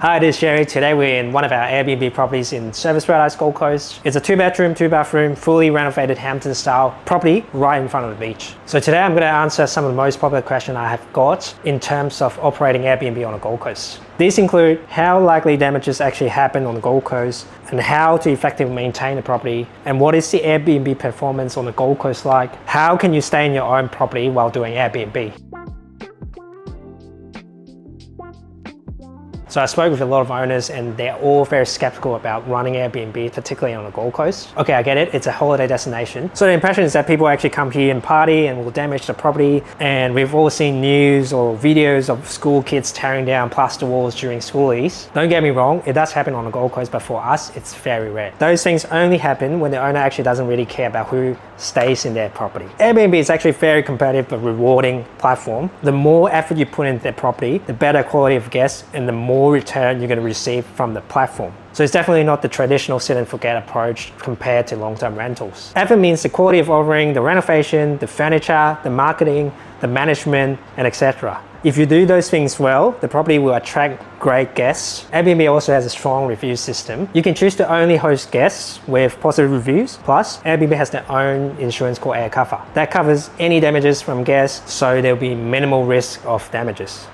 Hi, this is Jerry. Today we're in one of our Airbnb properties in Surfers Paradise, Gold Coast. It's a 2-bedroom, 2-bathroom, fully renovated Hampton-style property right in front of the beach. So today I'm going to answer some of the most popular questions I have got in terms of operating Airbnb on the Gold Coast. These include how likely damages actually happen on the Gold Coast, and how to effectively maintain the property, and what is the Airbnb performance on the Gold Coast like. How can you stay in your own property while doing Airbnb? So I spoke with a lot of owners and they're all very skeptical about running Airbnb, particularly on the Gold Coast. Okay, I get it, it's a holiday destination. So the impression is that people actually come here and party and will damage the property. And we've all seen news or videos of school kids tearing down plaster walls during schoolies. Don't get me wrong, it does happen on the Gold Coast, but for us, it's very rare. Those things only happen when the owner actually doesn't really care about who stays in their property. Airbnb is actually a very competitive but rewarding platform. The more effort you put into their property, the better quality of guests and the more return you're going to receive from the platform. So it's definitely not the traditional sit and forget approach compared to long-term rentals. Effort means the quality of offering, the renovation, the furniture, the marketing, the management, and etc. If you do those things well, the property will attract great guests. Airbnb also has a strong review system. You can choose to only host guests with positive reviews. Plus, Airbnb has their own insurance called Aircover. That covers any damages from guests, so there'll be minimal risk of damages.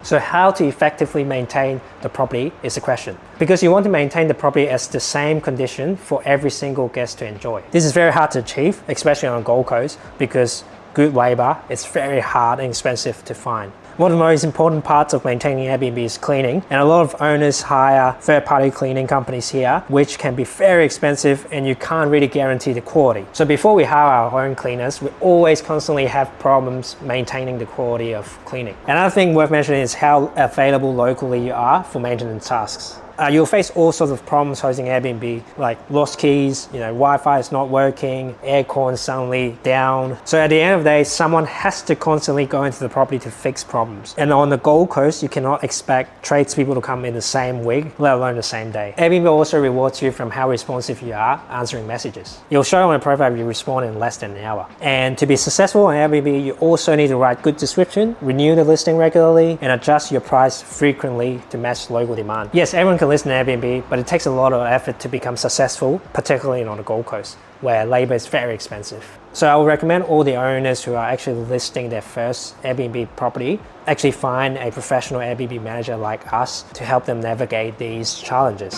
So how to effectively maintain the property is the question. Because you want to maintain the property as the same condition for every single guest to enjoy. This is very hard to achieve, especially on the Gold Coast, because good labor is very hard and expensive to find. One of the most important parts of maintaining Airbnb is cleaning, and a lot of owners hire third-party cleaning companies here, which can be very expensive and you can't really guarantee the quality. So before we hire our own cleaners, we always constantly have problems maintaining the quality of cleaning. Another thing worth mentioning is how available locally you are for maintenance tasks. You'll face all sorts of problems hosting Airbnb, like lost keys, Wi-Fi is not working, aircon suddenly down. So at the end of the day, someone has to constantly go into the property to fix problems. And on the Gold Coast, you cannot expect tradespeople to come in the same week, let alone the same day. Airbnb also rewards you from how responsive you are answering messages. You'll show on a profile if you respond in less than an hour. And to be successful on Airbnb, you also need to write good description, renew the listing regularly, and adjust your price frequently to match local demand. Yes, everyone can list an Airbnb, but it takes a lot of effort to become successful, particularly on the Gold Coast, where labor is very expensive. So I would recommend all the owners who are actually listing their first Airbnb property actually find a professional Airbnb manager like us to help them navigate these challenges.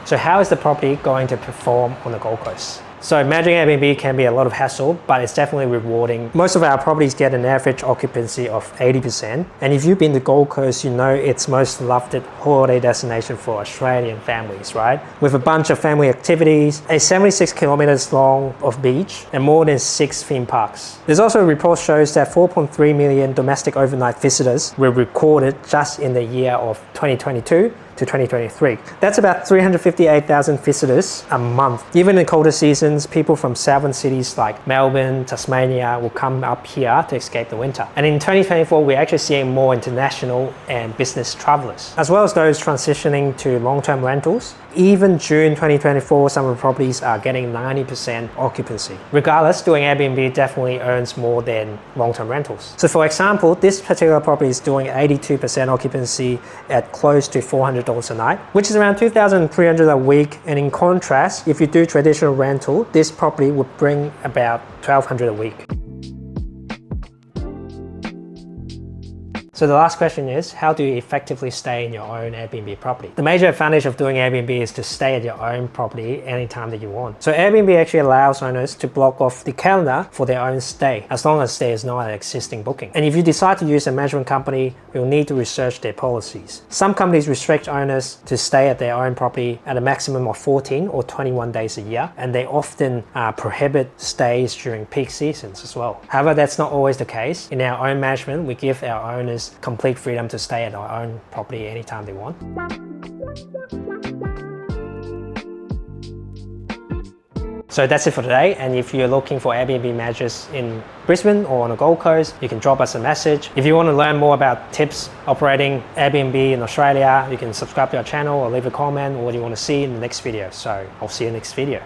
So how is the property going to perform on the Gold Coast? So managing Airbnb can be a lot of hassle, but it's definitely rewarding. Most of our properties get an average occupancy of 80%. And if you've been to Gold Coast, you know it's most loved holiday destination for Australian families, right? With a bunch of family activities, a 76 kilometers long of beach, and more than 6 theme parks. There's also a report shows that 4.3 million domestic overnight visitors were recorded just in the year of 2022 to 2023. That's about 358,000 visitors a month. Even in colder seasons, people from southern cities like Melbourne, Tasmania will come up here to escape the winter. And in 2024, we're actually seeing more international and business travelers, as well as those transitioning to long-term rentals. Even June 2024, some of the properties are getting 90% occupancy. Regardless, doing Airbnb definitely earns more than long-term rentals. So for example, this particular property is doing 82% occupancy at close to $400 a night, which is around $2,300 a week. And in contrast, if you do traditional rental, this property would bring about $1,200 a week. So the last question is, how do you effectively stay in your own Airbnb property? The major advantage of doing Airbnb is to stay at your own property anytime that you want. So Airbnb actually allows owners to block off the calendar for their own stay, as long as there is not an existing booking. And if you decide to use a management company, you'll need to research their policies. Some companies restrict owners to stay at their own property at a maximum of 14 or 21 days a year, and they often prohibit stays during peak seasons as well. However, that's not always the case. In our own management, we give our owners complete freedom to stay at our own property anytime they want. So that's it for today, and if you're looking for Airbnb managers in Brisbane or on the Gold Coast, you can drop us a message. If you want to learn more about tips operating Airbnb in Australia, you can subscribe to our channel or leave a comment on what you want to see in the next video. So I'll see you in the next video.